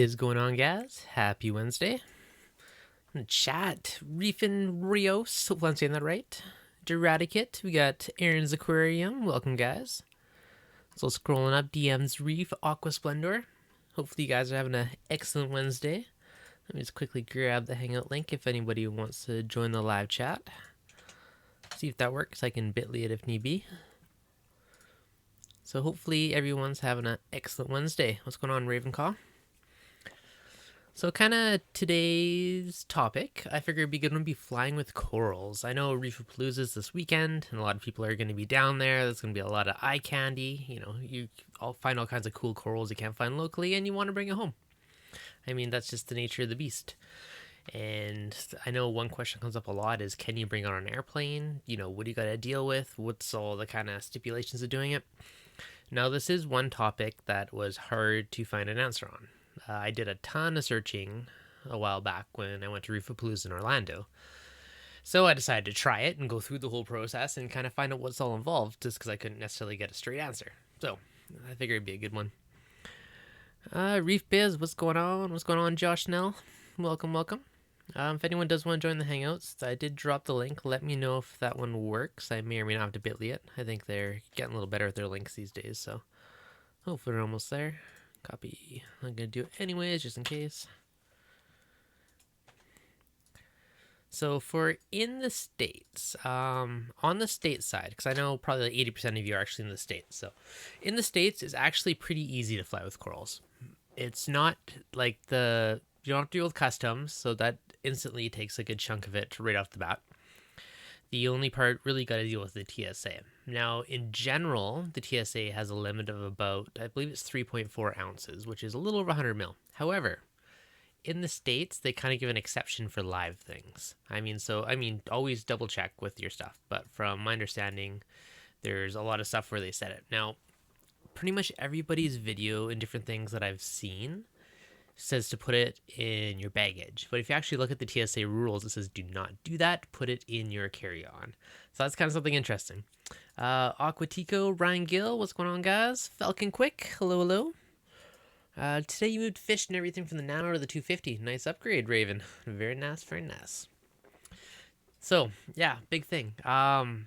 Is going on, guys? Happy Wednesday. I'm gonna chat Reefin Rios, hopefully I'm saying that right. Deradicate, we got Aaron's Aquarium, welcome guys. So scrolling up, DM's Reef, Aqua Splendor. Hopefully you guys are having an excellent Wednesday. Let me just quickly grab the Hangout link if anybody wants to join the live chat. See if that works, I can bit.ly it if need be. So hopefully everyone's having an excellent Wednesday. What's going on, Ravenclaw? So kind of today's topic, I figured it'd be good to be flying with corals. I know Reefapalooza is this weekend, and a lot of people are going to be down there. There's going to be a lot of eye candy. You know, all find all kinds of cool corals you can't find locally, and you want to bring it home. I mean, that's just the nature of the beast. And I know one question comes up a lot is, can you bring it on an airplane? You know, what do you got to deal with? What's all the kind of stipulations of doing it? Now, this is one topic that was hard to find an answer on. I did a ton of searching a while back when I went to Reefapalooza in Orlando. So I decided to try it and go through the whole process and kind of find out what's all involved, just because I couldn't necessarily get a straight answer. So I figured it'd be a good one. Reef Biz, what's going on? What's going on, Josh Snell? Welcome, welcome. If anyone does want to join the Hangouts, I did drop the link. Let me know if that one works. I may or may not have to bit.ly it. I think they're getting a little better with their links these days, so hopefully we're almost there. Copy. I'm going to do it anyways, just in case. So for in the States, on the state side, because I know probably like 80% of you are actually in the States. So in the States, it's actually pretty easy to fly with corals. It's not like you don't have to deal with customs, so that instantly takes a good chunk of it right off the bat. The only part really got to deal with the TSA. Now, in general, the TSA has a limit of about, I believe it's 3.4 ounces, which is a little over 100 mil. However, in the States, they kind of give an exception for live things. Always double check with your stuff. But from my understanding, there's a lot of stuff where they set it. Now, pretty much everybody's video and different things that I've seen says to put it in your baggage. But if you actually look at the TSA rules, it says do not do that. Put it in your carry-on. So that's kind of something interesting. Aquatico, Ryan Gill, what's going on, guys? Falcon Quick, hello, hello. Today you moved fish and everything from the Nano to the 250. Nice upgrade, Raven. Very nice, very nice. So, yeah, big thing. Kind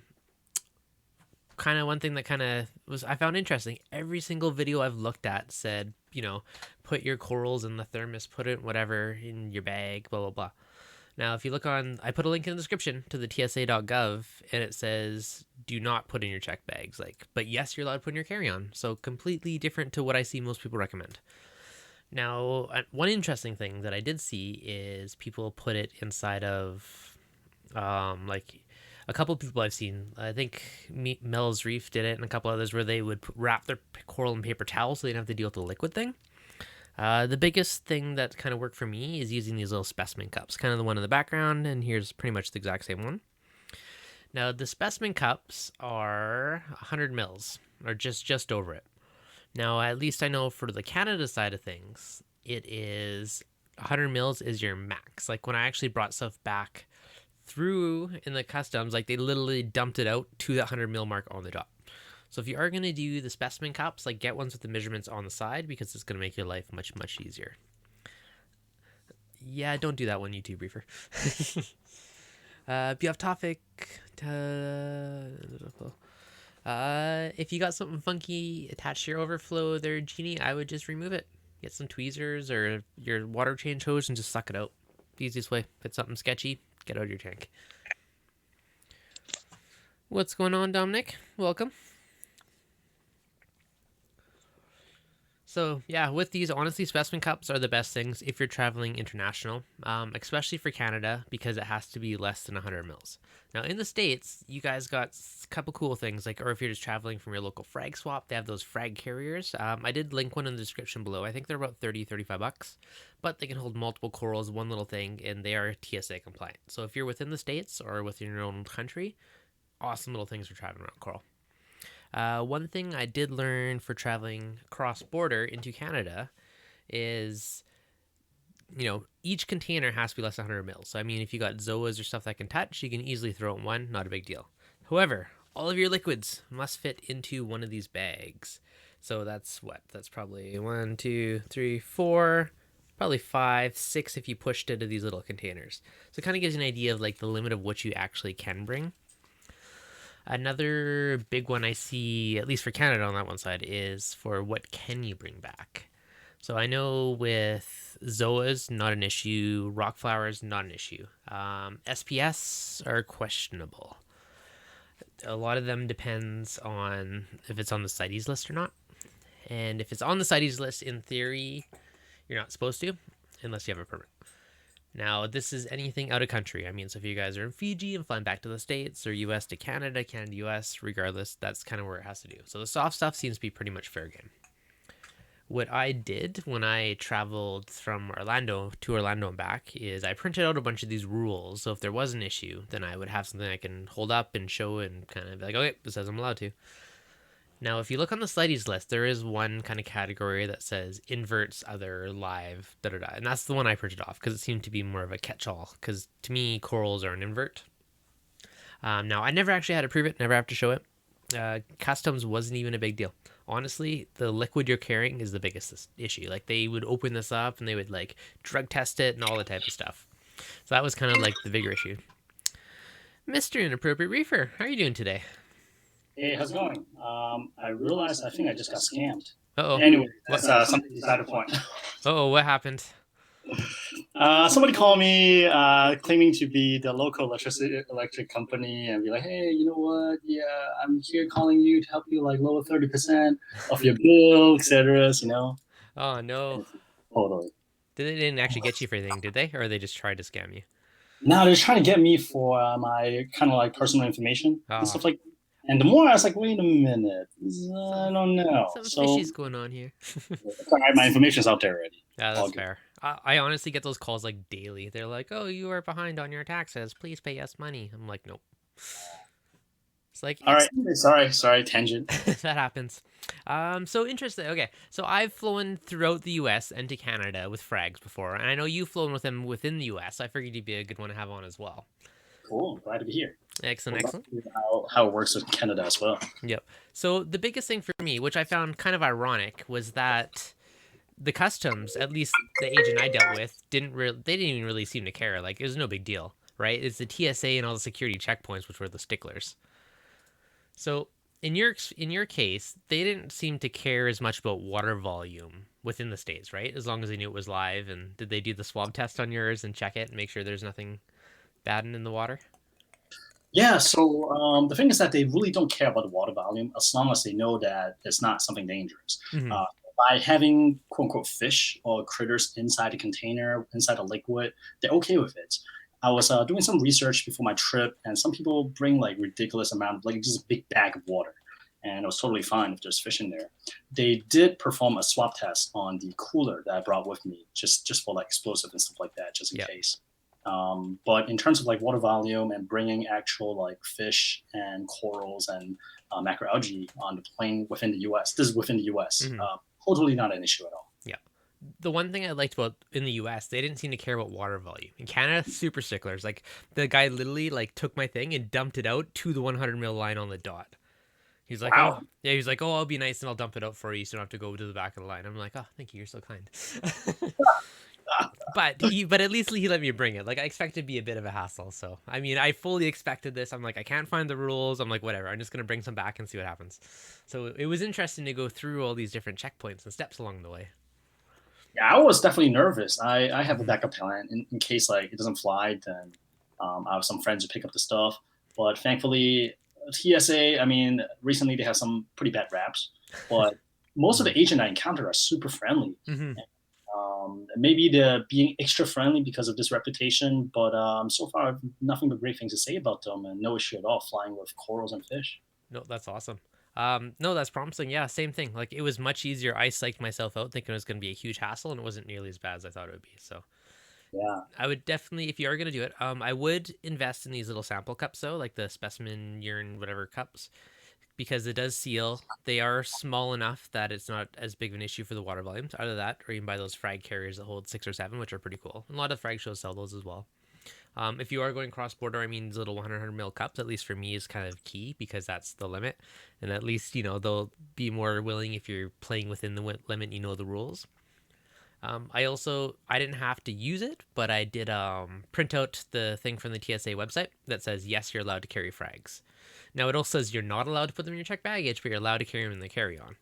of one thing that I found interesting. Every single video I've looked at said, you know, put your corals in the thermos, put it whatever in your bag, blah, blah, blah. Now, if you look I put a link in the description to the tsa.gov, and it says, do not put in your check bags. But yes, you're allowed to put in your carry-on. So completely different to what I see most people recommend. Now, one interesting thing that I did see is people put it inside of, a couple of people I've seen. I think Mel's Reef did it, and a couple others where they would wrap their coral in paper towels so they didn't have to deal with the liquid thing. The biggest thing that kind of worked for me is using these little specimen cups, kind of the one in the background, and here's pretty much the exact same one. Now, the specimen cups are 100 mils, or just over it. Now, at least I know for the Canada side of things, it is 100 mils is your max. Like when I actually brought stuff back through in the customs, like they literally dumped it out to that 100 mil mark on the dot. So if you are going to do the specimen cups, like get ones with the measurements on the side because it's going to make your life much, much easier. Yeah, don't do that one, YouTube Reefer. Be off topic. If you got something funky attached to your overflow there, Genie, I would just remove it. Get some tweezers or your water change hose and just suck it out. The easiest way. If it's something sketchy, get out of your tank. What's going on, Dominic? Welcome. So yeah, with these, honestly, specimen cups are the best things if you're traveling international, especially for Canada, because it has to be less than 100 mils. Now in the States, you guys got a couple cool things, or if you're just traveling from your local frag swap, they have those frag carriers. I did link one in the description below. I think they're about $30-$35, but they can hold multiple corals, one little thing, and they are TSA compliant. So if you're within the States or within your own country, awesome little things for traveling around coral. One thing I did learn for traveling cross-border into Canada is, each container has to be less than 100 mils. So, if you got zoas or stuff that can touch, you can easily throw it in one, not a big deal. However, all of your liquids must fit into one of these bags. So that's probably 1, 2, 3, 4, probably 5, 6 if you pushed it to these little containers. So it kind of gives you an idea of like the limit of what you actually can bring. Another big one I see, at least for Canada on that one side, is for what can you bring back. So I know with Zoas, not an issue. Rock flowers, not an issue. SPS are questionable. A lot of them depends on if it's on the CITES list or not. And if it's on the CITES list, in theory, you're not supposed to, unless you have a permit. Now, this is anything out of country. I mean, so if you guys are in Fiji and flying back to the States, or US to Canada, Canada, US, regardless, that's kind of where it has to do. So the soft stuff seems to be pretty much fair game. What I did when I traveled from Orlando to Orlando and back is I printed out a bunch of these rules. So if there was an issue, then I would have something I can hold up and show and kind of be like, okay, this says I'm allowed to. Now, if you look on the CITES list, there is one kind of category that says inverts, other, live, da da da. And that's the one I printed off because it seemed to be more of a catch-all. Because to me, corals are an invert. Now, I never actually had to prove it, never have to show it. Customs wasn't even a big deal. Honestly, the liquid you're carrying is the biggest issue. Like, they would open this up and they would, like, drug test it and all the type of stuff. So that was kind of like the bigger issue. Mr. Inappropriate Reefer, how are you doing today? Hey, how's it going? I realized I think I just got scammed. Uh-oh. Anyway, What? that's something beside the point. Uh-oh, what happened? Somebody called me claiming to be the local electric company and be like, hey, you know what? Yeah, I'm here calling you to help you like lower 30% of your bill, etc. You know? Oh, no. Totally. They didn't actually get you for anything, did they? Or they just tried to scam you? Now they're trying to get me for my kind of like personal information and Ah, stuff like that. And the more I was like, wait a minute, I don't know. some So fishy's going on here. all right, my information's out there already. Yeah, All that's good. fair. I honestly get those calls like daily. They're like, "Oh, you are behind on your taxes. Please pay us money." I'm like, "Nope." It's like All right. Sorry, tangent. that happens. So interesting. Okay, so I've flown throughout the U.S. and to Canada with frags before, and I know you've flown with them within the U.S. So I figured you'd be a good one to have on as well. Cool. Glad to be here. Excellent, Would love excellent. to hear how it works with Canada as well. Yep. So the biggest thing for me, which I found kind of ironic, was that the customs, at least the agent I dealt with, they didn't even really seem to care. Like it was no big deal, right? It's the TSA and all the security checkpoints which were the sticklers. So in your case, they didn't seem to care as much about water volume within the states, right? As long as they knew it was live. And did they do the swab test on yours and check it and make sure there's nothing bad in the water? Yeah. So the thing is that they really don't care about the water volume as long as they know that it's not something dangerous. Mm-hmm. Uh, by having quote unquote fish or critters inside the container, inside the liquid, they're okay with it. I was doing some research before my trip, and some people bring like ridiculous amount, like just a big bag of water, and it was totally fine if there's fish in there. They did perform a swab test on the cooler that I brought with me, just for like explosive and stuff like that, just in Yeah. case. But in terms of like water volume and bringing actual like fish and corals and macroalgae on the plane within the U.S., this is within the U.S. Mm-hmm. Totally not an issue at all. Yeah. The one thing I liked about in the US, they didn't seem to care about water volume. In Canada, super sticklers. Like the guy literally like took my thing and dumped it out to the 100 mil line on the dot. He's like, oh, Wow. yeah, he's like, oh, I'll be nice and I'll dump it out for you so you don't have to go to the back of the line. I'm like, oh, thank you, you're so kind. but at least he let me bring it. Like I expected to be a bit of a hassle. So I mean, I fully expected this. I'm like, I can't find the rules. I'm like, whatever. I'm just gonna bring some back and see what happens. So it was interesting to go through all these different checkpoints and steps along the way. Yeah, I was definitely nervous. I have a Mm-hmm. backup plan in case like it doesn't fly. Then I have some friends who pick up the stuff. But thankfully, TSA. I mean, recently they have some pretty bad raps, but most of the agents I encounter are super friendly. Mm-hmm. Maybe they're being extra friendly because of this reputation, but so far I've nothing but great things to say about them, and no issue at all flying with corals and fish. No, that's awesome. No, that's promising. Yeah, same thing. Like it was much easier. I psyched myself out thinking it was going to be a huge hassle, and it wasn't nearly as bad as I thought it would be. So Yeah, I would definitely, if you are going to do it, I would invest in these little sample cups though, like the specimen urine whatever cups, because it does seal. They are small enough that it's not as big of an issue for the water volumes. Either that, or you can buy those frag carriers that hold 6 or 7, which are pretty cool. And a lot of frag shows sell those as well. If you are going cross border, I mean, these little 100 mil cups, at least for me, is kind of key because that's the limit. And at least, they'll be more willing if you're playing within the limit, you know the rules. I didn't have to use it, but I did print out the thing from the TSA website that says yes, you're allowed to carry frags. Now it also says you're not allowed to put them in your checked baggage, but you're allowed to carry them in the carry-on.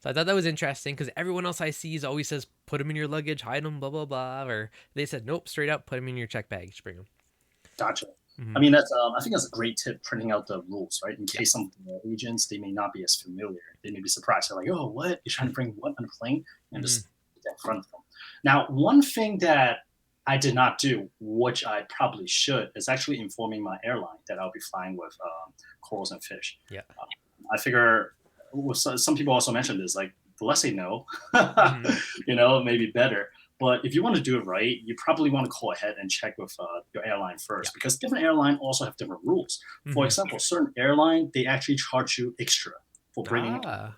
So I thought that was interesting because everyone else I see is always says put them in your luggage, hide them, blah blah blah. Or they said nope, straight up put them in your checked baggage, bring them. Gotcha. I Mm-hmm. mean, that's I think that's a great tip, printing out the rules, right? In Yeah. case some of the agents, they may not be as familiar. They may be surprised. They're like, "Oh, what? You're trying to bring what on a plane?" And Mm-hmm. just get in front of them. Now, one thing that I did not do, which I probably should, is actually informing my airline that I'll be flying with corals and fish. Yeah. I figure well, some people also mentioned this, like the less they know, Mm-hmm. maybe better. But if you want to do it right, you probably want to call ahead and check with your airline Yeah. first, because different airline also have different rules. For Mm-hmm. example, certain airline they actually charge you extra for Ah.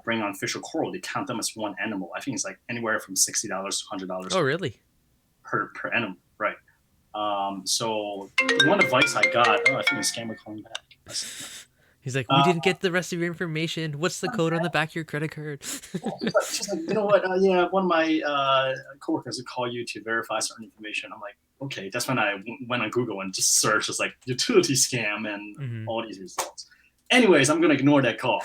bringing on fish or coral. They count them as one animal. I think it's like anywhere from $60 to $100 Oh really? per animal, right? So one advice I got, oh, I think the scammer calling back. He's like, we Uh, didn't get the rest of your information. What's the code on the back of your credit card? she's like, you know what? Yeah, one of my coworkers would call you to verify certain information. I'm like, okay. That's when I went on Google and just searched, just like utility scam and Mm-hmm. all these results. Anyways, I'm gonna ignore that call.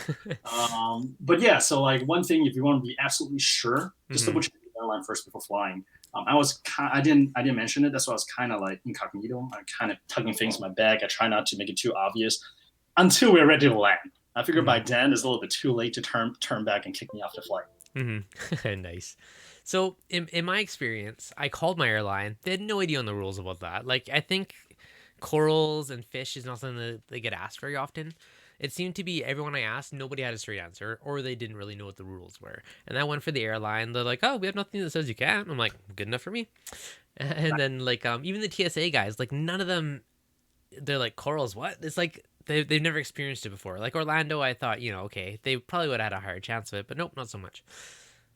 But yeah, so like one thing, if you want to be absolutely sure, just Mm-hmm. double check the airline first before flying. I didn't mention it. That's why I was kind of like incognito. I'm kind of tugging things in my bag. I try not to make it too obvious until we're ready to land. I figure Mm-hmm. by then it's a little bit too late to turn back and kick me off the flight. Mm-hmm. Nice. So in my experience, I called my airline. They had no idea on the rules about that. Like I think corals and fish is not something that they get asked very often. It seemed to be everyone I asked, nobody had a straight answer, or they didn't really know what the rules were. And I went for the airline. They're like, "Oh, we have nothing that says you can't." I'm like, "Good enough for me." And then like even the TSA guys, like none of them, they're like corals. What? It's like they've never experienced it before. Like Orlando, I thought okay, they probably would have had a higher chance of it, but nope, not so much.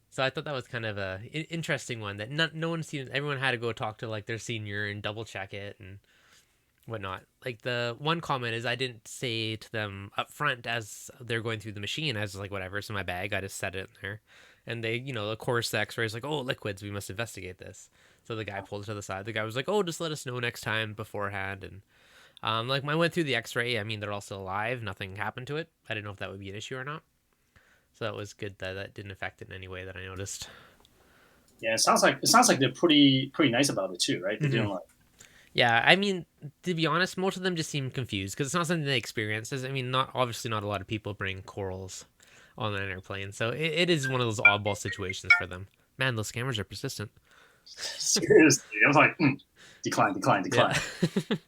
So I thought that was kind of a interesting one that no one seems. Everyone had to go talk to like their senior and double check it and whatnot. Like the one comment is I didn't say to them up front as they're going through the machine. I was like, whatever, it's in my bag. I just set it in there. And they, of course, the X-ray is like, oh, liquids. We must investigate this. So the guy pulled it to the side. The guy was like, oh, just let us know next time beforehand. And like I went through the X-ray. I mean, they're all still alive. Nothing happened to it. I didn't know if that would be an issue or not. So that was good that that didn't affect it in any way that I noticed. Yeah, it sounds like they're pretty nice about it too, right? They Mm-hmm. didn't like. Yeah, I mean, to be honest, most of them just seem confused because it's not something they experience. I mean, not obviously not a lot of people bring corals on an airplane, so it is one of those oddball situations for them. Man, those scammers are persistent. Seriously, I was like, decline, decline, Yeah, decline.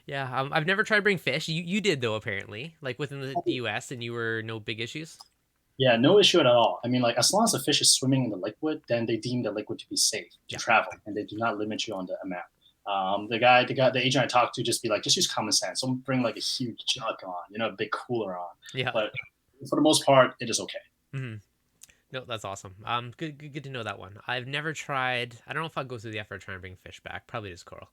yeah. I've never tried to bring fish. You did though, apparently, like within the U.S. and you were no big issues. Yeah, no issue at all. I mean, like as long as the fish is swimming in the liquid, then they deem the liquid to be safe to Yeah. travel, and they do not limit you on the amount. The agent I talked to just be like, just use common sense. Don't bring like a huge jug on, a big cooler on. Yeah. But for the most part, it is okay. Mm-hmm. No, that's awesome. Good to know that one. I've never tried. I don't know if I'll go through the effort of trying to bring fish back. Probably just coral.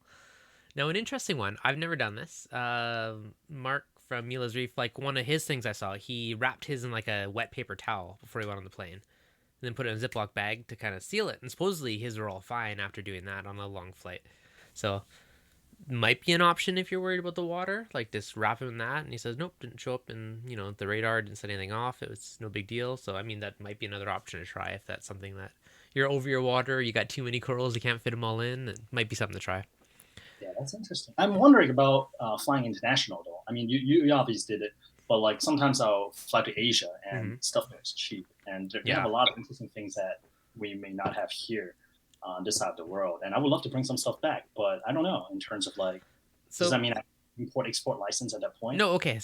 Now, an interesting one. I've never done this. Mark from Mila's Reef, like one of his things I saw, he wrapped his in like a wet paper towel before he went on the plane, and then put it in a Ziploc bag to kind of seal it. And supposedly his were all fine after doing that on a long flight. So might be an option if you're worried about the water. Like just wrap him in that. And he says, nope, didn't show up, and the radar didn't set anything off. It was no big deal. So I mean, that might be another option to try if that's something that you're over your water. You got too many corals, you can't fit them all in. It might be something to try. Yeah, that's interesting. I'm wondering about flying international though. I mean, you obviously did it, but like sometimes I'll fly to Asia and Mm-hmm. stuff there is cheap, and they have Yeah. a lot of interesting things that we may not have here on this side of the world. And I would love to bring some stuff back, but I don't know in terms of like, does So that mean I import export license at that point? no, okay,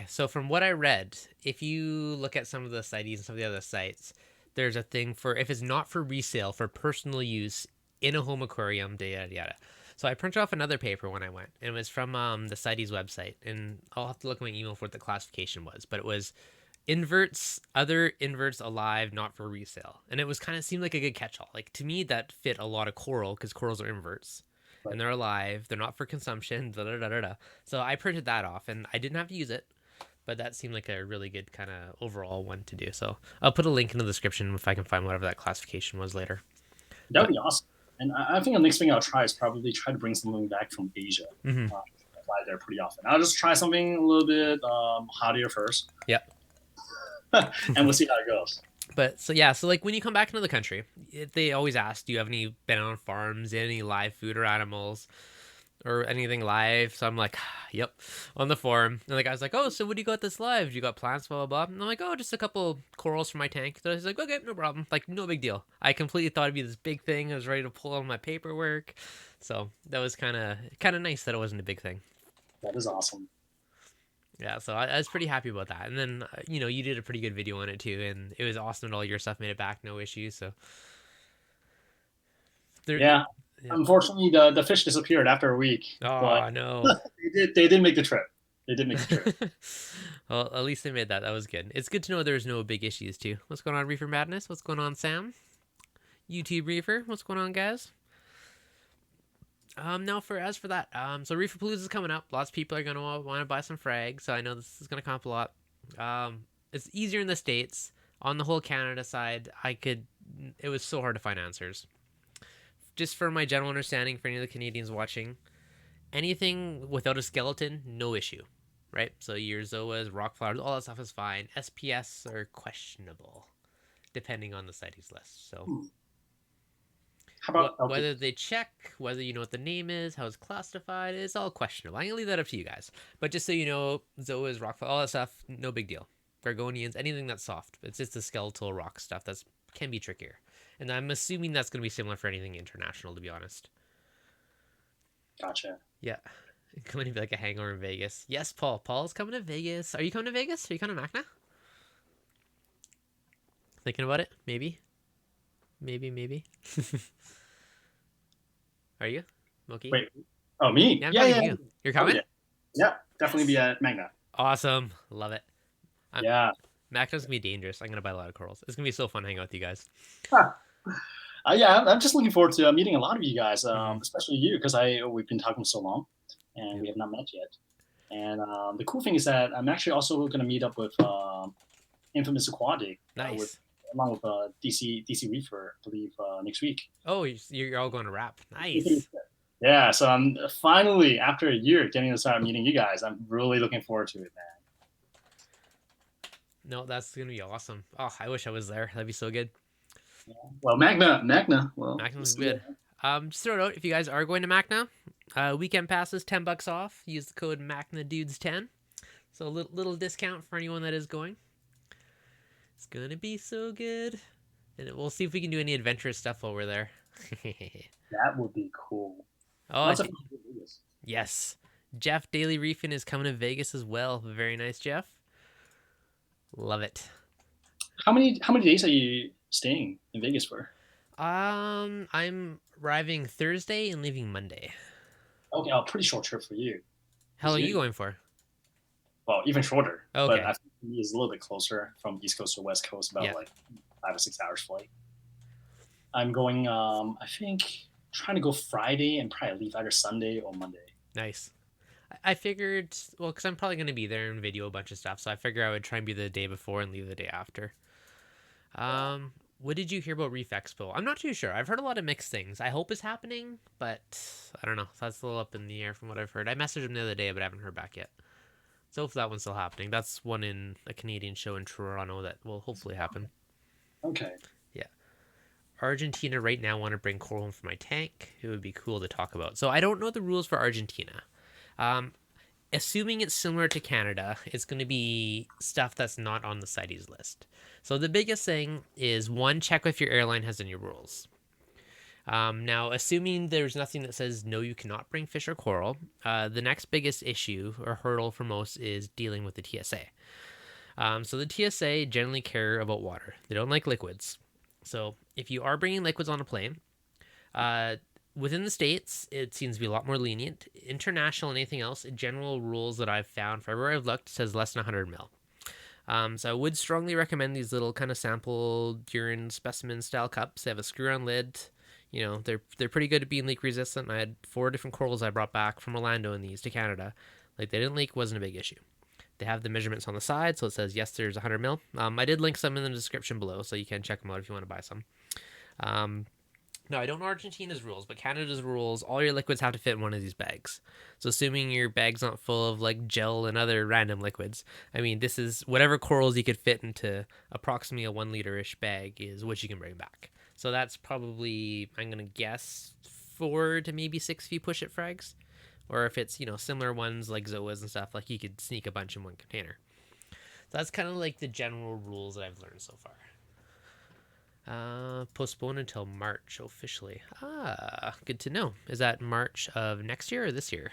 so from what I read, if you look at some of the CITES and some of the other sites, there's a thing for if it's not for resale for personal use in a home aquarium, yada yada. So I printed off another paper when I went, and it was from the CITES website, and I'll have to look at my email for what the classification was, but it was inverts, other inverts alive, not for resale, and it was kind of seemed like a good catch-all. Like to me, that fit a lot of coral because corals are inverts Right. and they're alive. They're not for consumption. Da, da, da, da, da. So I printed that off, and I didn't have to use it. but that seemed like a really good kind of overall one to do. So I'll put a link in the description if I can find whatever that classification was later. That would But be awesome. And I think the next thing I'll try is probably try to bring something back from Asia. mhm. I fly there pretty often. I'll just try something a little bit hotter first, Yeah. and we'll see how it goes. But so yeah, so like when you come back into the country, they always ask, do you have any been on farms, any live food or animals or anything live? So I'm like, yep, on the forum. And the guy's like, oh, so what do you got that's live? You got plants, blah, blah, blah. And I'm like, oh, just a couple corals for my tank. So he's like, okay, no problem. Like, no big deal. I completely thought it'd be this big thing. I was ready to pull out my paperwork. So that was kind of nice that it wasn't a big thing. That is awesome. Yeah, so I was pretty happy about that. And then, you did a pretty good video on it too. And it was awesome that all your stuff made it back, no issues. So there Yeah. yeah. Unfortunately, the fish disappeared after a week, but Oh, no. they did make the trip. They did make the trip. Well, at least they made that. That was good. It's good to know there's no big issues too. What's going on, Reefer Madness? What's going on, Sam? YouTube Reefer. What's going on, guys? Now as for that, so Reefapalooza is coming up. Lots of people are gonna want to buy some frags, so I know this is gonna comp a lot. It's easier in the States. On the whole Canada side, it was so hard to find answers. Just for my general understanding, for any of the Canadians watching, anything without a skeleton, no issue, right? So your zoas, rock flowers, all that stuff is fine. SPS are questionable, depending on the CITES list. So How about whether they check, whether you know what the name is, how it's classified, it's all questionable. I'm gonna leave that up to you guys. But just so you know, zoas, rock flowers, all that stuff, no big deal. Gorgonians, anything that's soft. It's just the skeletal rock stuff that can be trickier. And I'm assuming that's going to be similar for anything international, to be honest. Gotcha. Yeah. Going to be like a hangover in Vegas. Yes, Paul. Paul's coming to Vegas. Are you coming to Vegas? Are you coming to MACNA? Thinking about it? Maybe. Maybe. Are you? Moki? Wait. Oh, me? Yeah, I'm Yeah, talking yeah. to you. You're Oh, coming? yeah. Yeah, definitely be at Magna. Awesome. Love it. Yeah. MACNA's going to be dangerous. I'm going to buy a lot of corals. It's going to be so fun hanging out with you guys. Huh. Yeah, I'm just looking forward to meeting a lot of you guys, Mhm. especially you, because we've been talking so long, and we have not met yet. And the cool thing is that I'm actually also going to meet up with Infamous Aquatic, Nice. along with DC Reefer, I believe, next week. Oh, you're all going to RAP. Nice. Yeah, so I'm finally, after a year, getting to start meeting you guys. I'm really looking forward to it, man. No, that's going to be awesome. Oh, I wish I was there. That'd be so good. Well, Magna. Well, MACNA's good. Just throw it out. If you guys are going to MACNA, weekend passes $10 off. Use the code MACNADudes10. So a little discount for anyone that is going. It's gonna be so good, and we'll see if we can do any adventurous stuff while we're there. That would be cool. Oh, yes. Jeff Daily Reefing is coming to Vegas as well. Very nice, Jeff. Love it. How many days are you staying in Vegas for? I'm arriving Thursday and leaving Monday. Okay, a pretty short trip for you. How long are you going for? Well, even shorter. Okay. But I think it's a little bit closer from East Coast to West Coast, about like 5 or 6 hours flight. I'm going, I think, trying to go Friday and probably leave either Sunday or Monday. Nice. I figured, well, because I'm probably going to be there and video a bunch of stuff, so I figure I would try and be the day before and leave the day after. What did you hear about Reef Expo? I'm not too sure. I've heard a lot of mixed things. I hope it's happening, but I don't know. That's a little up in the air from what I've heard. I messaged him the other day, but I haven't heard back yet. So hopefully that one's still happening. That's one in a Canadian show in Toronto that will hopefully happen. Okay. Yeah. Argentina right now want to bring coral home for my tank. It would be cool to talk about. So I don't know the rules for Argentina. Assuming it's similar to Canada, it's going to be stuff that's not on the CITES list. So the biggest thing is, one, check if your airline has any rules. Now, assuming there's nothing that says no, you cannot bring fish or coral, the next biggest issue or hurdle for most is dealing with the TSA. So the TSA generally care about water. They don't like liquids. So if you are bringing liquids on a plane, within the States, it seems to be a lot more lenient. International and anything else, general rules that I've found for everywhere I've looked says less than 100 mil. So I would strongly recommend these little kind of sample urine specimen style cups. They have a screw-on lid. You know, they're pretty good at being leak resistant. I had 4 different corals I brought back from Orlando in these to Canada. Like, they didn't leak, wasn't a big issue. They have the measurements on the side, so it says yes, there's 100 mil. I did link some in the description below, so you can check them out if you want to buy some. Um, no, I don't know Argentina's rules, but Canada's rules, all your liquids have to fit in one of these bags. So assuming your bag's not full of like gel and other random liquids, I mean, this is whatever corals you could fit into approximately a 1 liter-ish bag is what you can bring back. So that's probably, I'm going to guess, 4 to maybe 6 if you push it frags. Or if it's, similar ones like Zoas and stuff, like you could sneak a bunch in one container. So that's kind of like the general rules that I've learned so far. Postponed until March officially. Good to know. Is that March of next year or this year?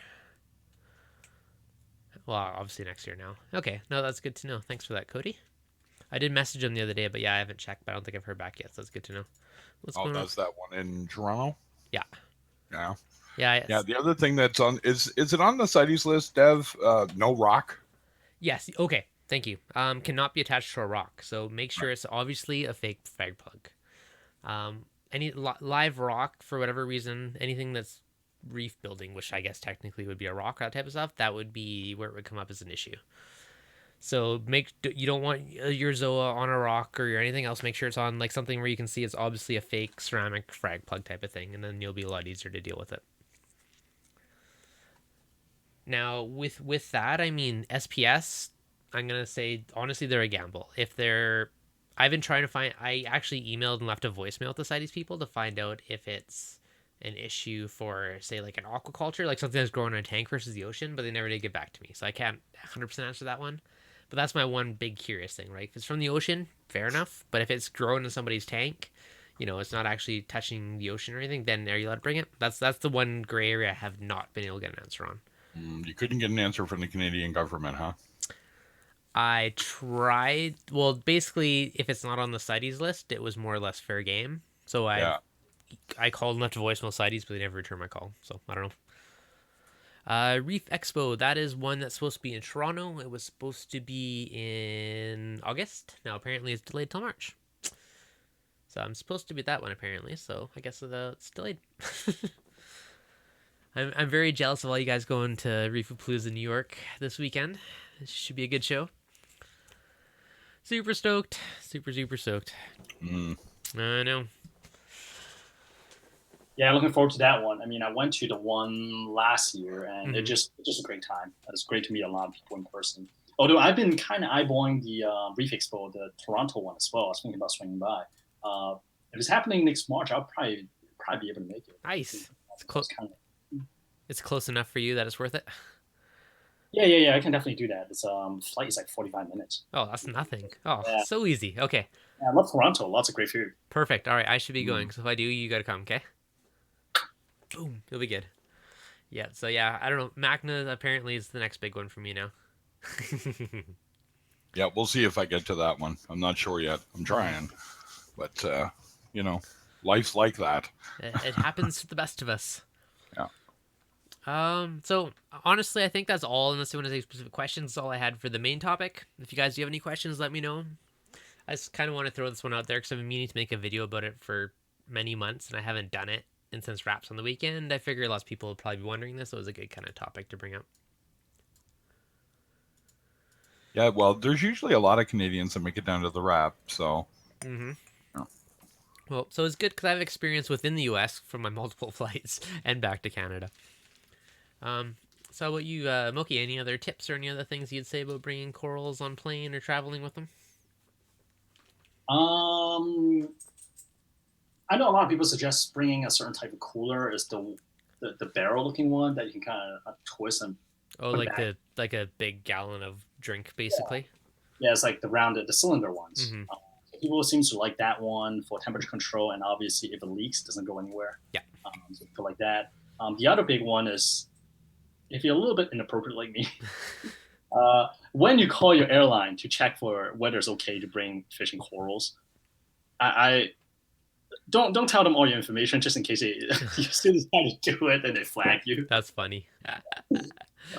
Well, obviously next year now. Okay, no, that's good to know. Thanks for that, Cody. I did message him the other day, but yeah, I haven't checked, but I don't think I've heard back yet, so that's good to know. What's Oh, going on? that's that one in Toronto? Yeah. Yeah. Yeah. Yeah, the other thing that's on is it on the CITES list, Dev? No rock? Yes. Okay. Thank you. Cannot be attached to a rock, so make sure it's obviously a fake frag plug. Any live rock for whatever reason, anything that's reef building, which I guess technically would be a rock, that type of stuff, that would be where it would come up as an issue. So you don't want your Zoa on a rock or anything else. Make sure it's on like something where you can see it's obviously a fake ceramic frag plug type of thing, and then you'll be a lot easier to deal with it. Now with that, I mean SPS. I'm gonna say honestly, they're a gamble. I've been trying to find. I actually emailed and left a voicemail to CITES people to find out if it's an issue for say like an aquaculture, like something that's growing in a tank versus the ocean, but they never did get back to me, so I can't 100% answer that one. But that's my one big curious thing, right? If it's from the ocean, fair enough. But if it's grown in somebody's tank, it's not actually touching the ocean or anything, then are you allowed to bring it? That's the one gray area I have not been able to get an answer on. You couldn't get an answer from the Canadian government, huh? I tried. Well, basically, if it's not on the CITES list, it was more or less fair game. So Yeah. I called and left a voicemail CITES, but they never returned my call. So I don't know. Reef Expo, that is one that's supposed to be in Toronto. It was supposed to be in August. Now apparently it's delayed till March. So I'm supposed to be at that one apparently. So I guess it's delayed. I'm very jealous of all you guys going to Reefapalooza in New York this weekend. It should be a good show. Super stoked. Super stoked. I know. Yeah, looking forward to that one. I mean, I went to the one last year, and it's just a great time. It's great to meet a lot of people in person. Although I've been kind of eyeballing the Reef Expo, the Toronto one as well. I was thinking about swinging by. If it's happening next March, I'll probably be able to make it. Nice. It's close enough for you that it's worth it. Yeah. I can definitely do that. It's flight is like 45 minutes. Oh, that's nothing. Oh, yeah. So easy. Okay. Yeah, I love Toronto. Lots of great food. Perfect. All right, I should be going. So if I do, you gotta come. Okay. Boom. It'll be good. Yeah. So yeah, I don't know. MACNA apparently is the next big one for me now. Yeah, we'll see if I get to that one. I'm not sure yet. I'm trying, but life's like that. It happens to the best of us. Yeah. So honestly, I think that's all. Unless you want to take specific questions, that's all I had for the main topic. If you guys do have any questions, let me know. I just kind of want to throw this one out there because I've been meaning to make a video about it for many months, and I haven't done it. And since RAP's on the weekend, I figure lots of people will probably be wondering this, so it was a good kind of topic to bring up. Yeah, well, there's usually a lot of Canadians that make it down to the RAP, so. Yeah. Well, so it's good because I have experience within the U.S. from my multiple flights and back to Canada. So how about you, Moki? Any other tips or any other things you'd say about bringing corals on plane or traveling with them? I know a lot of people suggest bringing a certain type of cooler. Is the barrel looking one that you can kind of twist and like a big gallon of drink basically. Yeah, it's like the cylinder ones. People seem to like that one for temperature control, and obviously if it leaks, it doesn't go anywhere. Yeah. So people like that. The other big one is if you're a little bit inappropriate like me. When you call your airline to check for whether it's okay to bring fishing corals, I don't tell them all your information just in case you still decide to do it and they flag you. That's funny.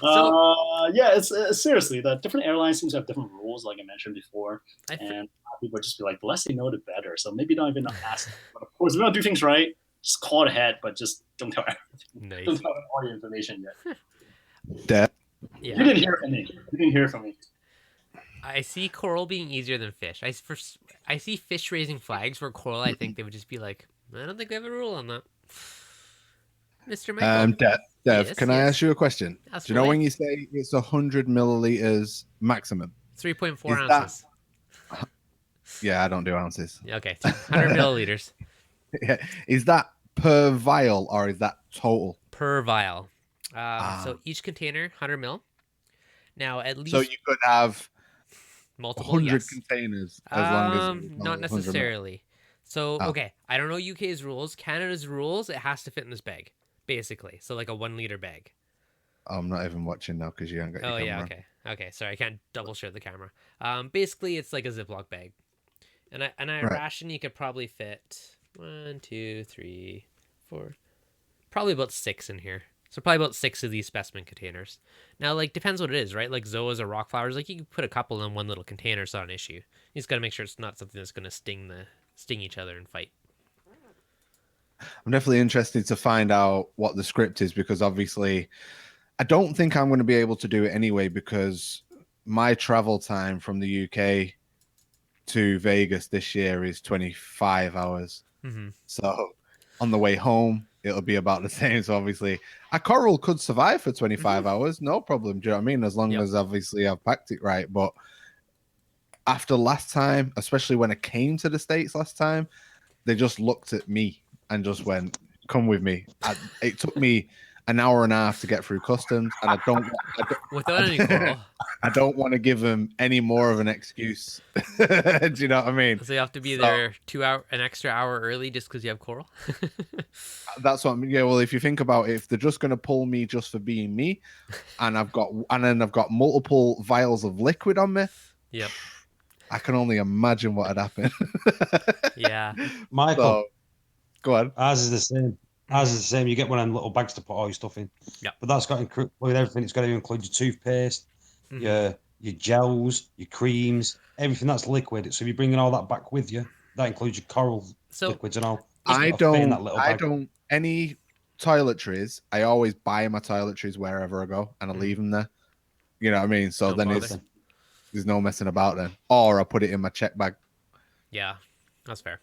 It's seriously, the different airlines seem to have different rules, like I mentioned before, and people just be like, the less they know, the better. So maybe don't even ask them. But of course, if you don't do things right, just call ahead, but just don't tell everything. Nice. Don't tell them all your information yet. That You didn't hear from me. I see coral being easier than fish. I see fish raising flags where coral. I think they would just be like, I don't think we have a rule on that. Mr. Michael. Dev, Yes, can I yes. ask you a question? Ask Do you know away. when you say it's 100 milliliters maximum? 3.4 Is ounces. Yeah, I don't do ounces. Okay, 100 milliliters Is that per vial or is that total? per vial. Ah. So each container, 100 mil. Now, at So least you could have multiple, 100 yes. containers as long as it's Not 100 mil. necessarily. So, Oh. okay, I don't know UK's rules. Canada's rules, it has to fit in this bag, basically. So, like a 1 liter bag. I'm not even watching now because you haven't got your Oh, camera yeah, on. okay. Okay, sorry, I can't double share the camera. Basically, it's like a Ziploc bag. And I Right. ration you could probably fit 1, 2, 3, 4, probably about 6 in here. So probably about 6 of these specimen containers. Now, like, depends what it is, right? Like zoas or rock flowers, like you can put a couple in one little container. It's not an issue. You just got to make sure it's not something that's going to sting each other and fight. I'm definitely interested to find out what the script is because obviously I don't think I'm going to be able to do it anyway because my travel time from the UK to Vegas this year is 25 hours. Mm-hmm. So on the way home, it'll be about the same. So obviously, a coral could survive for 25 hours, no problem. Do you know what I mean? As long as obviously I've packed it right. But after last time, especially when I came to the States last time, they just looked at me and just went, "Come with me." It took me an hour and a half to get through customs, and Without any coral. I don't want to give them any more of an excuse. Do you know what I mean? So you have to be there an extra hour early just because you have coral. That's what I mean. Yeah, well, if you think about it, if they're just going to pull me just for being me, and then I've got multiple vials of liquid on me. Yep. I can only imagine what had happened. Yeah. Michael, So, go on. ours is the same. Ours is the same. You get one of them little bags to put all your stuff in. Yeah. But that's got with everything. It's got to include your toothpaste, your gels, your creams, everything that's liquid. So if you're bringing all that back with you, that includes your coral liquids and all. I don't any toiletries. I always buy my toiletries wherever I go, and I leave them there. You know what I mean? So then there's no messing about then. Or I put it in my check bag. Yeah, that's fair.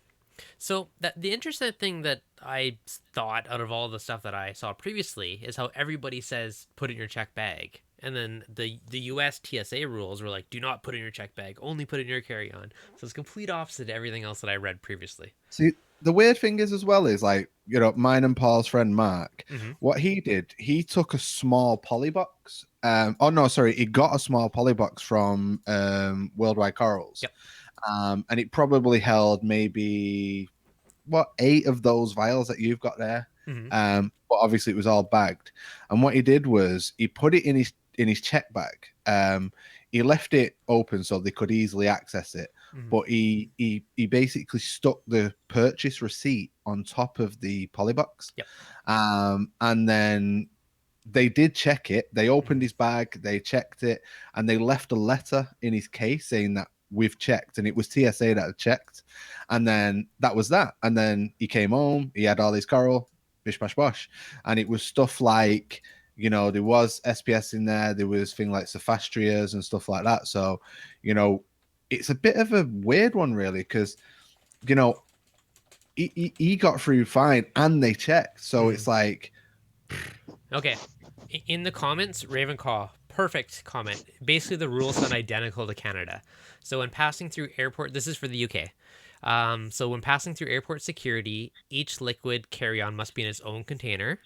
So the interesting thing that I thought out of all the stuff that I saw previously is how everybody says put it in your check bag. And then the US TSA rules were like, do not put it in your check bag, only put it in your carry-on. So it's complete opposite to everything else that I read previously. See, the weird thing is as well is like, you know, mine and Paul's friend Mark, what he did, he took a small polybox. He got a small polybox from Worldwide Corals. Yep. And it probably held maybe 8 of those vials that you've got there. But obviously it was all bagged. And what he did was he put it in his check bag. He left it open so they could easily access it. But he basically stuck the purchase receipt on top of the polybox. Yep. And then they did check it. They opened his bag, they checked it, and they left a letter in his case saying that we've checked, and it was TSA that had checked. And then that was that. And then he came home, he had all his coral, bish bash bosh. And it was stuff like, you know, there was SPS in there was things like Cephastrias and stuff like that. So, you know, it's a bit of a weird one really, because, you know, he got through fine and they checked. So it's like, okay, in the comments, Ravenclaw, perfect comment. Basically, the rules sound identical to Canada. So when passing through airport, this is for the UK. So when passing through airport security, each liquid carry-on must be in its own container,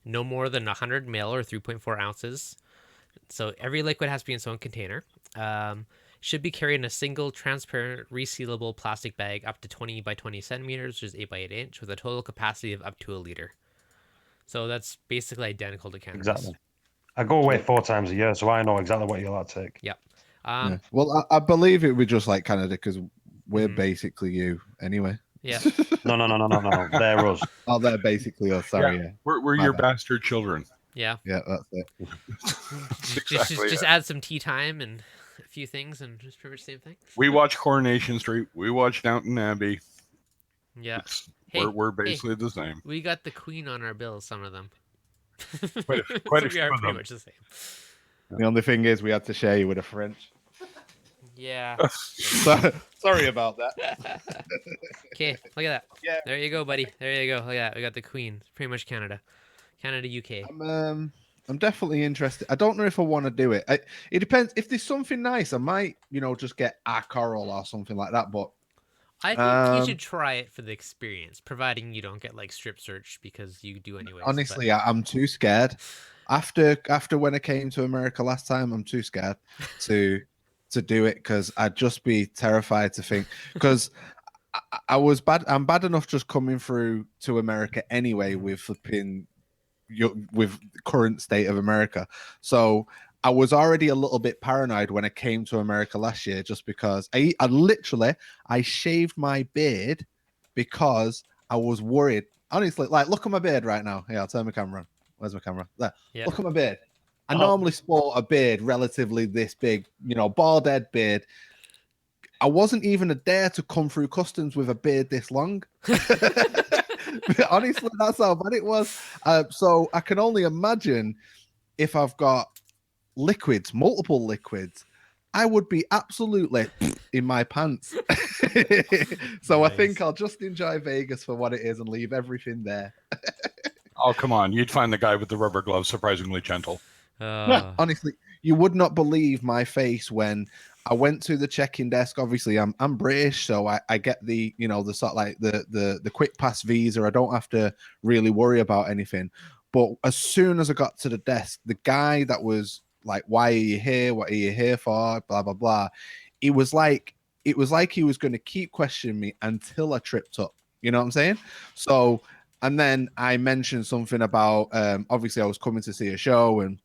no more than 100 ml or 3.4 ounces. So every liquid has to be in its own container. Should be carried in a single transparent resealable plastic bag up to 20 by 20 centimeters, which is 8 by 8 inch, with a total capacity of up to a liter. So that's basically identical to Canada. Exactly. I go away 4 times a year, so I know exactly what you'll have to take. Yep. yeah. Well, I believe it would just like Canada because we're basically you anyway. Yeah. No. They're us. Oh, they're basically us. Sorry. Yeah. We're your bastard children. Yeah. Yeah, that's it. Just add some tea time and a few things, and just pretty much the same thing. We watch Coronation Street. We watch Downton Abbey. Yeah. We're basically the same. We got the Queen on our bills, some of them. Quite so a we few are of pretty them. much the same. The only thing is we had to share you with a French. Yeah. Sorry about that. Okay, look at that. Yeah. There you go, buddy. There you go. Look at that. We got the Queen. It's pretty much Canada, UK. I'm definitely interested. I don't know if I want to do it. It depends. If there's something nice, I might, just get a coral or something like that. But I think you should try it for the experience, providing you don't get like strip search because you do anyways. Honestly, I'm too scared. After when I came to America last time, I'm too scared to do it because I'd just be terrified to think because I was bad. I'm bad enough just coming through to America anyway with flipping with the current state of America. So I was already a little bit paranoid when I came to America last year, just because I literally shaved my beard because I was worried. Honestly, like look at my beard right now. Yeah, I'll turn my camera on. Where's my camera? There. Yeah. Look at my beard. I normally sport a beard relatively this big, bald head beard. I wasn't even a dare to come through customs with a beard this long. Honestly, that's how bad it was. So I can only imagine if I've got multiple liquids, I would be absolutely in my pants. So nice. I think I'll just enjoy Vegas for what it is and leave everything there. Oh, come on. You'd find the guy with the rubber gloves surprisingly gentle. Honestly, you would not believe my face when I went to the check-in desk. Obviously, I'm British, so I get the the sort of like the quick pass visa. I don't have to really worry about anything. But as soon as I got to the desk, the guy that was like, "Why are you here? What are you here for?" Blah blah blah. It was like he was going to keep questioning me until I tripped up. You know what I'm saying? So, and then I mentioned something about obviously I was coming to see a show and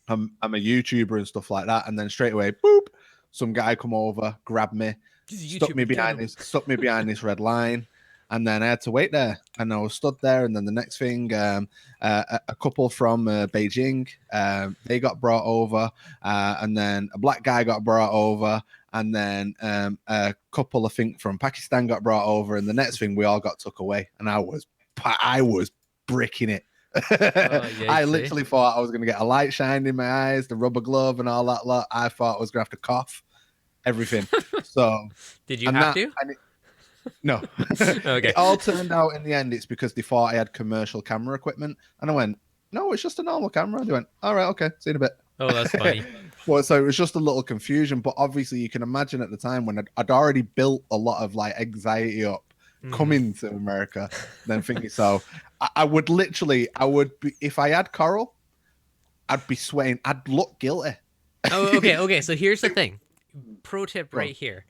I'm a YouTuber and stuff like that. And then straight away, boop, some guy come over, grabbed me, stuck me behind this red line. And then I had to wait there, and I was stood there. And then the next thing, a couple from Beijing, they got brought over, and then a black guy got brought over, and then a couple, I think, from Pakistan got brought over. And the next thing, we all got took away, and I was bricking it. I literally thought I was going to get a light shine in my eyes, the rubber glove, and all that lot. I thought I was going to have to cough, everything. So did you have to? No. Okay. It all turned out in the end it's because they thought I had commercial camera equipment, and I went, no, it's just a normal camera. They went, all right, okay, see you in a bit. Oh, that's funny. Well, so it was just a little confusion, but obviously you can imagine at the time when I'd already built a lot of like anxiety up coming to America, then thinking, so I would be, if I had coral, I'd be sweating. I'd look guilty. Oh, okay. So here's the thing. Pro tip right here.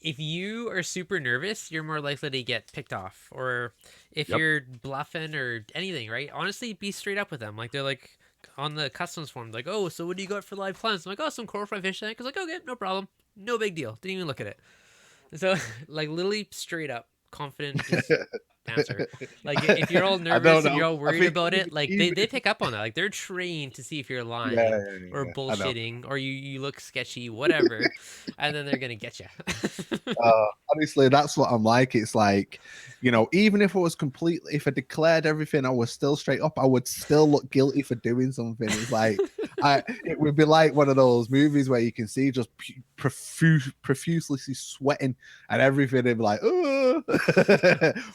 If you are super nervous, you're more likely to get picked off. Or if you're bluffing or anything, right? Honestly, be straight up with them. Like, they're like on the customs form, like, oh, so what do you got for live plants? I'm like, oh, some coral fry fish tank. I was like, okay, no problem. No big deal. Didn't even look at it. So, like, literally straight up, confident answer. Like, if you're all nervous and you're all worried about it, like, they pick up on that. Like, they're trained to see if you're lying or bullshitting or you look sketchy, whatever, and then they're gonna get you. Honestly, that's what I'm like. It's like, even if I declared everything, I was still straight up, I would still look guilty for doing something. It's like, it would be like one of those movies where you can see just profusely sweating and everything. It'd be like, oh,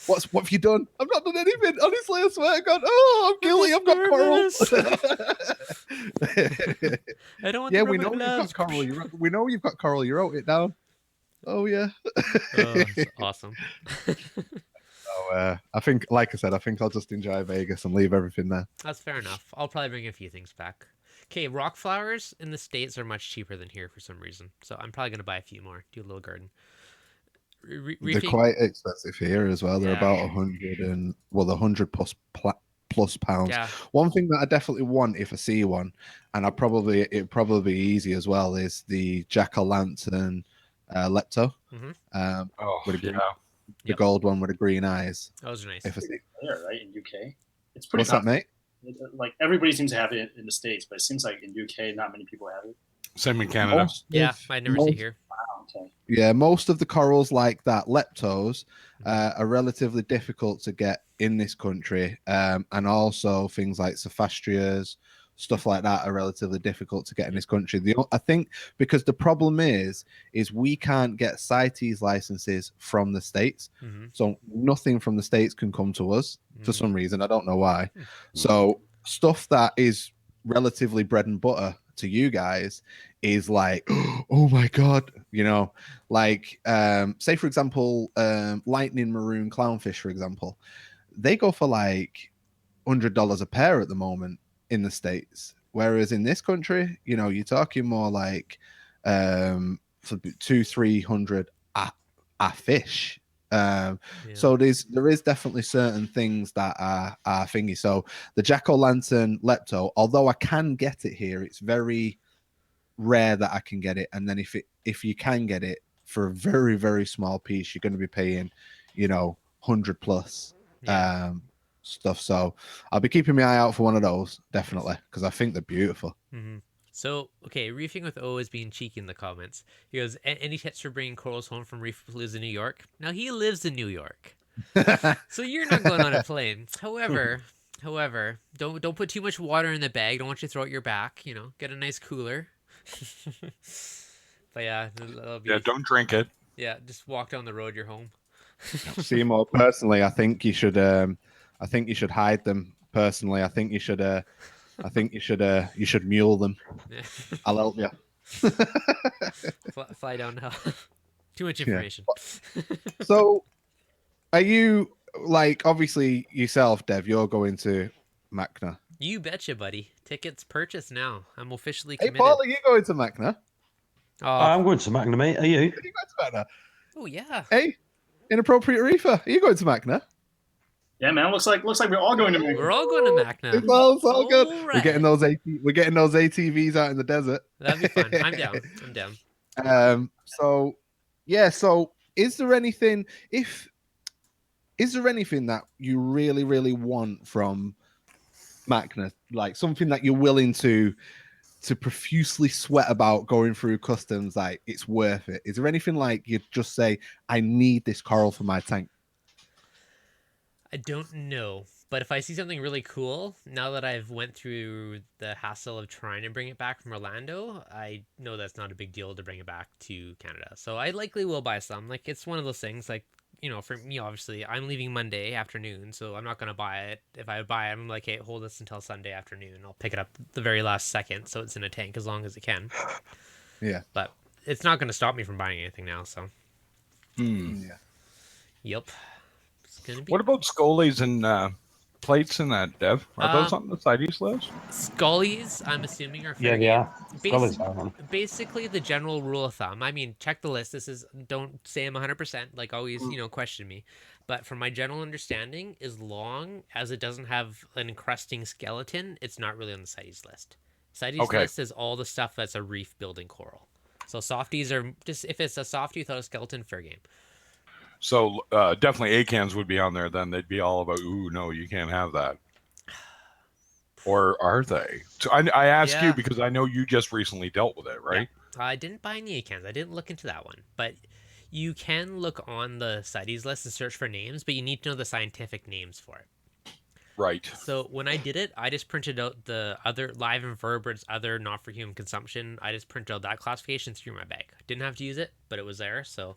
what have you done? I've not done anything. Honestly, I swear to God. Oh, I'm guilty. I've got coral. I don't want we know you've got coral. We know you've got coral. You wrote it down. Oh, yeah. Oh, that's awesome. So, I think, like I said, I think I'll just enjoy Vegas and leave everything there. That's fair enough. I'll probably bring a few things back. Okay, rock flowers in the States are much cheaper than here for some reason. So I'm probably going to buy a few more. Do a little garden. They're quite expensive here as well. They're about 100 plus pounds. Yeah. One thing that I definitely want if I see one, and it'd probably be easy as well, is the jack-o'-lantern lepto. With the gold one with the green eyes. Those are nice. It's there, right, in UK. It's pretty. What's that, mate? Like, everybody seems to have it in the States, but it seems like in UK, not many people have it. Same in Canada. I never see it here. Wow, okay. Yeah, most of the corals like that, leptos, are relatively difficult to get in this country, and also things like Sophastrias, stuff like that are relatively difficult to get in this country. I think because the problem is we can't get CITES licenses from the States. So nothing from the States can come to us for some reason. I don't know why. So stuff that is relatively bread and butter to you guys is like, oh my God, you know, like, say for example, lightning maroon clownfish, for example, they go for like $100 a pair at the moment in the States. Whereas in this country, you know, you're talking more like for 200-300 a fish. So there is definitely certain things that are thingy. So the jack-o'-lantern lepto, although I can get it here, it's very rare that I can get it. And then if you can get it for a very, very small piece, you're going to be paying, you know, 100 plus stuff. So I'll be keeping my eye out for one of those, definitely, because I think they're beautiful. So, okay, Reefing with O is being cheeky in the comments. He goes, any tips for bringing corals home from Reefapalooza, New York? Now, he lives in New York, so you're not going on a plane. However, don't put too much water in the bag. Don't want you to throw it your back. You know, get a nice cooler. But yeah, don't drink it. Yeah, just walk down the road. You're home. Seymour, personally, I think you should hide them. Personally, I think you should mule them. Yeah. I'll help you. Fly down hell. Too much information. Yeah. So, are you, like, obviously yourself, Dev? You're going to MACNA. You betcha, buddy. Tickets purchased now. I'm officially committed. Hey, Paul, are you going to MACNA? I'm going to MACNA, mate. Are you? Are you going to MACNA? Oh yeah. Hey, Inappropriate Reefer, are you going to MACNA? Yeah, man. Looks like we're all going to MACNA. We're all going to MACNA. It's all good. Right. We're getting those ATVs out in the desert. That'd be fun. I'm down. So is there anything that you really, really want from MACNA? Like something that you're willing to profusely sweat about going through customs, like it's worth it? Is there anything like you'd just say, I need this coral for my tank? I don't know, but if I see something really cool, now that I've went through the hassle of trying to bring it back from Orlando, I know that's not a big deal to bring it back to Canada. So I likely will buy some. Like, it's one of those things, like, you know, for me, obviously, I'm leaving Monday afternoon, so I'm not going to buy it. If I buy it, I'm like, hey, hold this until Sunday afternoon. I'll pick it up the very last second, so it's in a tank as long as it can. Yeah. But it's not going to stop me from buying anything now, so. Yeah. Yep. What about scullies and plates and that, Dev? Are those on the CITES list? Scullies, I'm assuming, are fair Yeah, they are. Scullies are on. Basically, the general rule of thumb. I mean, check the list. Don't say I'm 100%. Like, always, you know, question me. But from my general understanding, as long as it doesn't have an encrusting skeleton, it's not really on the CITES list. CITES list is all the stuff that's a reef building coral. So softies are just, if it's a softie without a skeleton, fair game. So definitely acans would be on there. Then they'd be all about, ooh, no, you can't have that. Or are they? So I ask you because I know you just recently dealt with it, right? Yeah. I didn't buy any acans. I didn't look into that one. But you can look on the CITES list and search for names, but you need to know the scientific names for it. Right. So when I did it, I just printed out the other live invertebrates, other not for human consumption. I just printed out that classification through my bag. Didn't have to use it, but it was there. So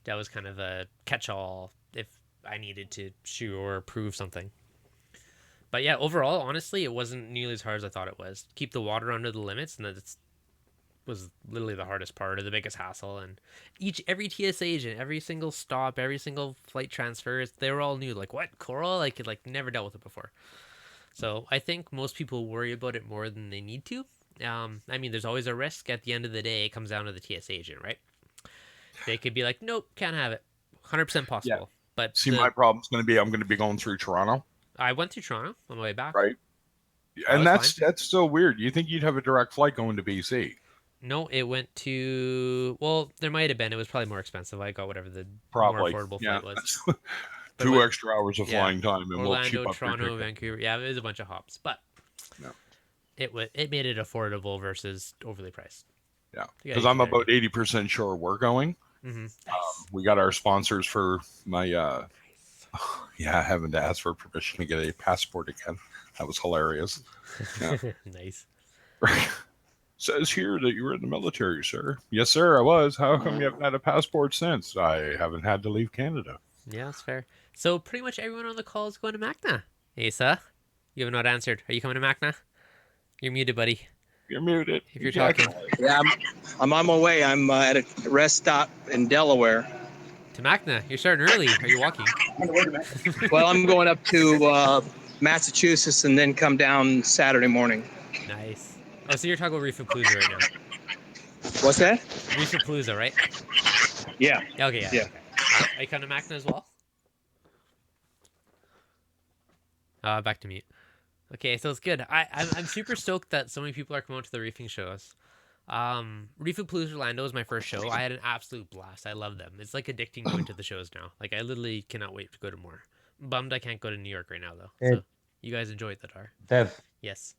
that was kind of a catch-all if I needed to show or prove something. But yeah, overall, honestly, it wasn't nearly as hard as I thought it was. Keep the water under the limits, and that was literally the hardest part or the biggest hassle. And every TSA agent, every single stop, every single flight transfer, they were all new. Like, what, coral? Like never dealt with it before. So I think most people worry about it more than they need to. I mean, there's always a risk. At the end of the day, it comes down to the TSA agent, right? They could be like, nope, can't have it. 100% possible. Yeah. But see, my problem's going to be I'm going to be going through Toronto. I went through Toronto on my way back. Right. And that's so weird. You think you'd have a direct flight going to BC? No, it went to, well, there might have been. It was probably more expensive. I got whatever the more affordable flight was. 2 extra hours of flying time. And Orlando, Toronto, Vancouver. Yeah, it was a bunch of hops. But it made it affordable versus overly priced. Yeah, because I'm about 80% sure we're going. Mm-hmm. Nice. We got our sponsors for my Yeah, having to ask for permission to get a passport again. That was hilarious. Yeah. Nice. Says here that you were in the military, sir. Yes, sir, I was. How come you haven't had a passport since? I haven't had to leave Canada. Yeah, that's fair. So pretty much everyone on the call is going to MACNA. Asa, you have not answered. Are you coming to MACNA? You're muted, buddy. You're muted. If you're talking. Yeah, I'm on my way. I'm at a rest stop in Delaware. To MACNA. You're starting early. Are you walking? Well, I'm going up to Massachusetts and then come down Saturday morning. Nice. Oh, so you're talking about Reefapalooza right now. What's that? Reefapalooza, right? Yeah. Okay, yeah. Yeah. Okay. Are you coming to MACNA as well? Back to mute. Okay, so it's good. I'm super stoked that so many people are coming out to the reefing shows. Reefapalooza Orlando was my first show. I had an absolute blast. I love them. It's like addicting going to the shows now. Like I literally cannot wait to go to more. Bummed I can't go to New York right now though. Yeah. So you guys enjoy it, that are. Dev, Yes.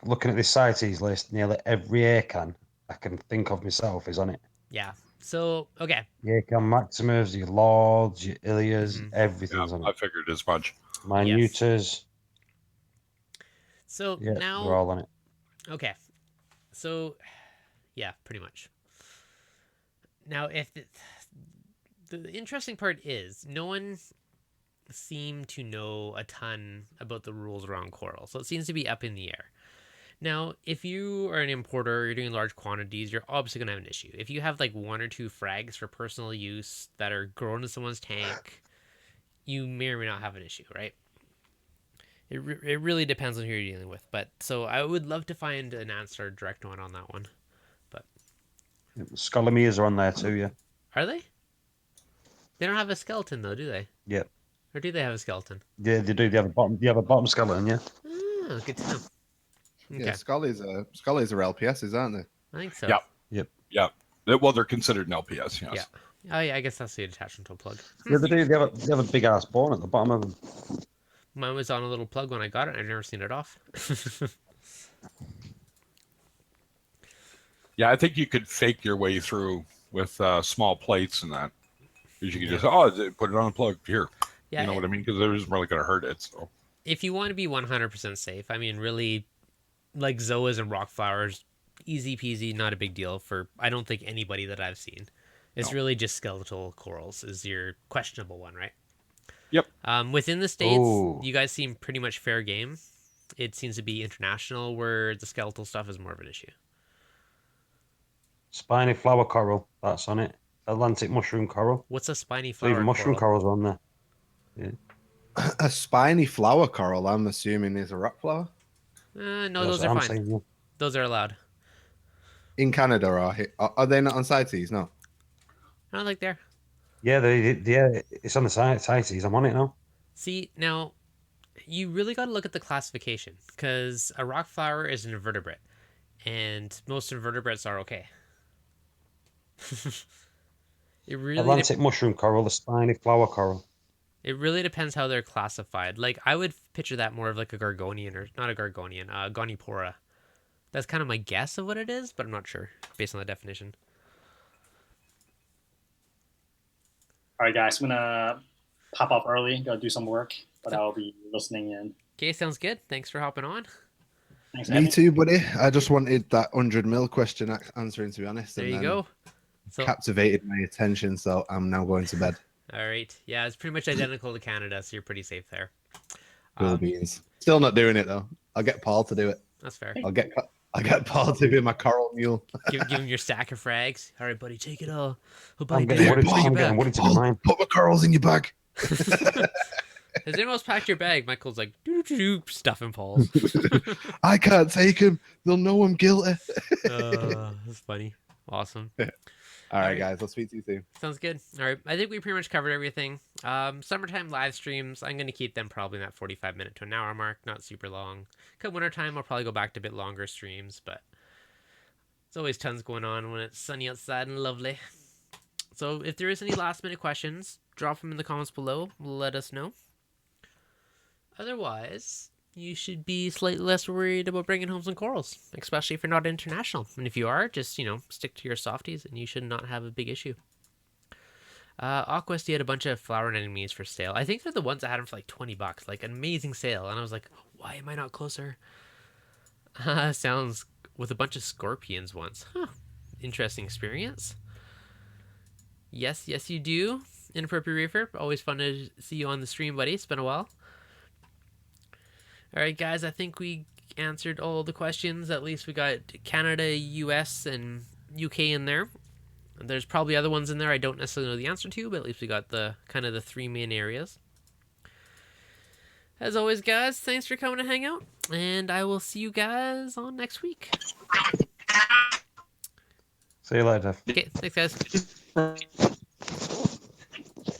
looking at this CITES list, nearly every air can I can think of myself is on it. Yeah. So okay. Your air can Maximus, your Lords, your Ilias, Mhm. everything's Yeah, on I it. figured as much. Minutas, So yeah, now they're all on it. okay. So yeah, pretty much. Now if the interesting part is no one seemed to know a ton about the rules around coral. So it seems to be up in the air. Now, if you are an importer, you're doing large quantities, you're obviously going to have an issue. If you have like 1 or 2 frags for personal use that are grown in someone's tank, you may or may not have an issue, right? It really depends on who you're dealing with. But so I would love to find an answer, direct one on that one. But Scholamias are on there too, yeah. are they? They don't have a skeleton though, do they? Yep. Or do they have a skeleton? Yeah, they do. They have a bottom skeleton, yeah. Oh, good to know. Okay. Yeah, Scully's are LPSs, aren't they? I think so. Yeah. Yeah. Well, they're considered an LPS, yes. Yeah. Oh yeah, I guess that's the attachment to a plug. Yeah, they do. They have a big ass bone at the bottom of them. Mine was on a little plug when I got it. I've never seen it off. Yeah, I think you could fake your way through with small plates and that. Because you could just, put it on a plug here. Yeah, You know what I mean? Because it isn't really going to hurt it. So if you want to be 100% safe, I mean, really, like zoas and rock flowers, easy peasy, not a big deal for, I don't think, anybody that I've seen. It's really just skeletal corals is your questionable one, right? Yep. Within the States, Ooh. you guys seem pretty much fair game. It seems to be international where the skeletal stuff is more of an issue. Spiny flower coral, that's on it. Atlantic mushroom coral. What's a spiny So flower even mushroom coral? corals are on there. A spiny flower coral, I'm assuming, is a rock flower. No, That's those what are I'm fine. saying, yeah. Those are allowed. In Canada, are they not on CITES? No. I don't think they're. Yeah, it's on the CITES. I'm on it now. See, now, you really got to look at the classification because a rock flower is an invertebrate, and most invertebrates are okay. It really Atlantic mushroom coral, the spiny flower coral. it really depends how they're classified. Like I would picture that more of like a Gorgonian or not a Gorgonian, Gonipora. That's kind of my guess of what it is, but I'm not sure based on the definition. All right, guys, I'm gonna pop off early, go do some work, but I'll be listening in. Okay, sounds good. Thanks for hopping on. Thanks, Me Evan. too, buddy. I just wanted that 100 mil question answering, to be honest. There and you then go. So, Captivated my attention, so I'm now going to bed. all right. Yeah, it's pretty much identical to Canada, so you're pretty safe there. Cool beans. Still not doing it though. I'll get Paul to do it. That's fair. I'll get Paul to be my coral mule. Give him your stack of frags. All right, buddy, take it all. Oh, I'm buddy, getting take worried. it I'm back. getting worried to Paul, mine. put my corals in your bag. Has anyone else packed your bag? Michael's like, doo stuffing Paul's. I can't take him. They'll know I'm guilty. That's funny. Awesome. All right, right. guys. I'll speak to you soon. Sounds good. All right. I think we pretty much covered everything. Summertime live streams, I'm going to keep them probably in that 45-minute to an hour mark, not super long. Come wintertime, I'll probably go back to a bit longer streams, but there's always tons going on when it's sunny outside and lovely. So if there is any last-minute questions, drop them in the comments below. Let us know. Otherwise, you should be slightly less worried about bringing home some corals, especially if you're not international. And if you are, just, stick to your softies and you should not have a big issue. Aquest, he had a bunch of flower anemones for sale. I think they're the ones that had them for like $20, like an amazing sale. And I was like, why am I not closer? Sounds with a bunch of scorpions once. Huh. Interesting experience. Yes, you do. Inappropriate Reefer. Always fun to see you on the stream, buddy. It's been a while. All right, guys. I think we answered all the questions. At least we got Canada, US, and UK in there. There's probably other ones in there I don't necessarily know the answer to, but at least we got the kind of the 3 main areas. As always, guys, thanks for coming to hang out, and I will see you guys on next week. See you later. Okay, thanks, guys.